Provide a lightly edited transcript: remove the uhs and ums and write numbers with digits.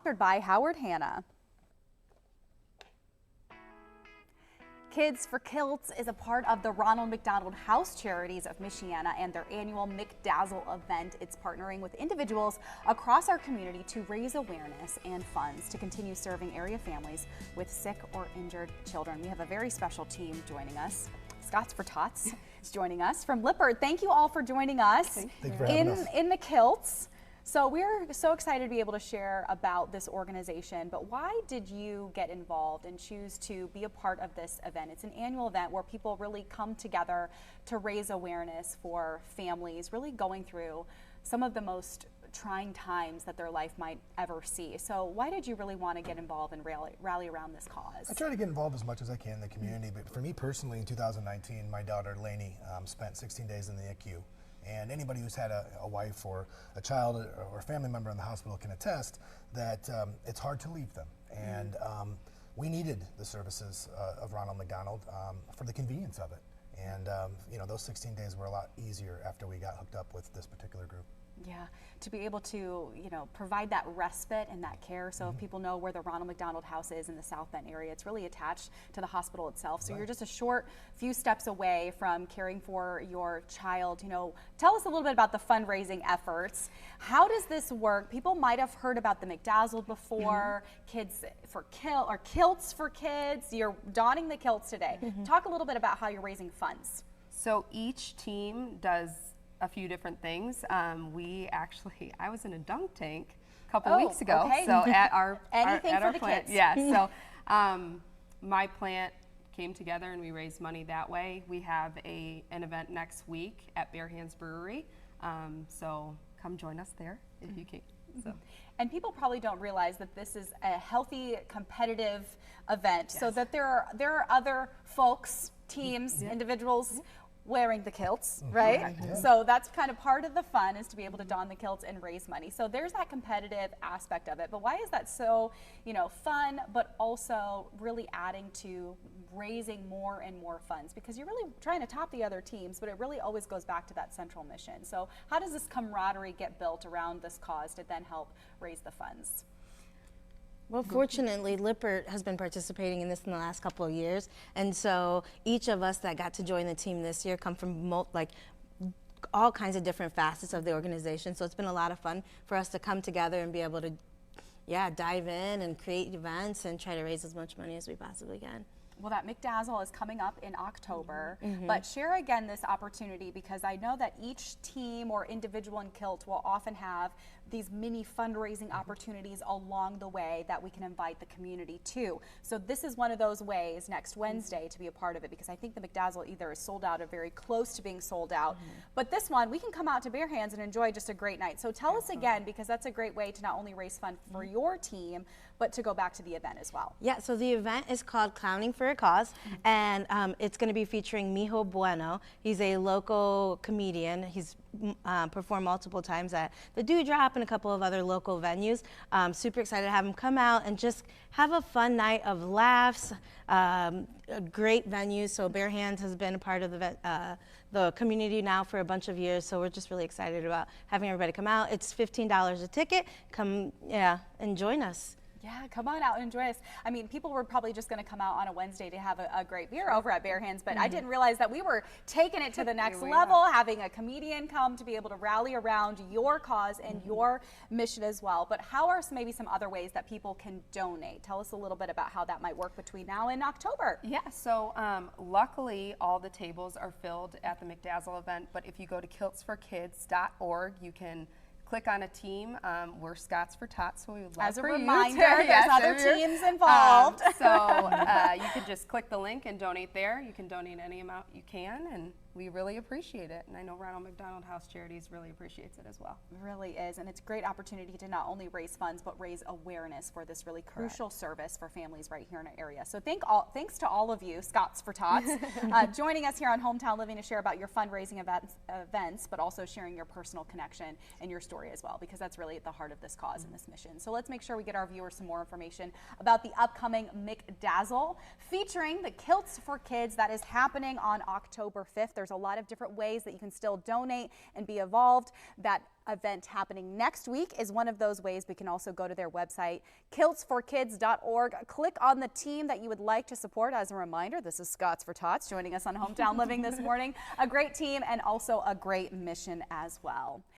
Sponsored by Howard Hanna. Kids for Kilts is a part of the Ronald McDonald House Charities of Michiana and their annual McDazzle event. It's partnering with individuals across our community to raise awareness and funds to continue serving area families with sick or injured children. We have a very special team joining us. Scots for Tots is joining us from Lippert. Thank you all for joining us. Thank you for having us. In the Kilts. So we're so excited to be able to share about this organization, but why did you get involved and choose to be a part of this event? It's an annual event where people really come together to raise awareness for families really going through some of the most trying times that their life might ever see. So why did you really want to get involved and rally around this cause? I try to get involved as much as I can in the community, but for me personally in 2019, my daughter Lainey spent 16 days in the ICU. And anybody who's had a wife or a child or a family member in the hospital can attest that it's hard to leave them. And we needed the services of Ronald McDonald for the convenience of it. And you know, those 16 days were a lot easier after we got hooked up with this particular group. Yeah, to be able to, you know, provide that respite and that care. So if people know where the Ronald McDonald House is in the South Bend area, it's really attached to the hospital itself. So you're just a short few steps away from caring for your child. You know, tell us a little bit about the fundraising efforts. How does this work? People might have heard about the McDazzle before, Kids for Kilts for Kids. You're donning the kilts today. Talk a little bit about how you're raising funds. So each team does a few different things. I was in a dunk tank a couple weeks ago. Okay. So at our Anything at for our the plant, kids. yeah. So my plant came together and we raised money that way. We have an event next week at Bare Hands Brewery. So come join us there if you can. So. And people probably don't realize that this is a healthy, competitive event. So that there are other folks, teams, individuals wearing the kilts, right? So that's kind of part of the fun, is to be able to don the kilts and raise money. So there's that competitive aspect of it. But why is that so, you know, fun, but also really adding to raising more and more funds? Because you're really trying to top the other teams, but it really always goes back to that central mission. So how does this camaraderie get built around this cause to then help raise the funds? Well, fortunately, Lippert has been participating in this in the last couple of years, and so each of us that got to join the team this year come from all kinds of different facets of the organization. So it's been a lot of fun for us to come together and be able to, dive in and create events and try to raise as much money as we possibly can. Well, that McDazzle is coming up in October, but share again this opportunity, because I know that each team or individual in Kilt will often have these mini fundraising opportunities along the way that we can invite the community to. So this is one of those ways next Wednesday to be a part of it, because I think the McDazzle either is sold out or very close to being sold out. But this one, we can come out to Bare Hands and enjoy just a great night. So tell us again, because that's a great way to not only raise funds for your team, but to go back to the event as well. Yeah, so the event is called Clowning for a Cause, and it's going to be featuring Mijo Bueno. He's a local comedian. He's performed multiple times at the Dewdrop and a couple of other local venues. Super excited to have him come out and just have a fun night of laughs, a great venue. So Bare Hands has been a part of the community now for a bunch of years, so we're just really excited about having everybody come out. It's $15 a ticket. Come, and join us. Yeah, come on out and enjoy us. I mean, people were probably just going to come out on a Wednesday to have a great beer over at Bare Hands, but I didn't realize that we were taking it to the next level, having a comedian come to be able to rally around your cause and your mission as well. But how are maybe some other ways that people can donate? Tell us a little bit about how that might work between now and October. Yeah, so luckily all the tables are filled at the McDazzle event, but if you go to kiltsforkids.org, you can click on a team. We're Scots for Tots, so we would love As a for reminder, you to, there's other teams involved. So you can just click the link and donate there. You can donate any amount you can, and we really appreciate it. And I know Ronald McDonald House Charities really appreciates it as well. It really is, and it's a great opportunity to not only raise funds, but raise awareness for this really crucial service for families right here in our area. So thanks to all of you, Scots for Tots, joining us here on Hometown Living to share about your fundraising events, but also sharing your personal connection and your story as well, because that's really at the heart of this cause and this mission. So let's make sure we get our viewers some more information about the upcoming McDazzle featuring the Kilts for Kids that is happening on October 5th. There's there's a lot of different ways that you can still donate and be involved. That event happening next week is one of those ways. We can also go to their website, kiltsforkids.org. Click on the team that you would like to support. As a reminder, this is Scots for Tots joining us on Hometown Living this morning. A great team and also a great mission as well.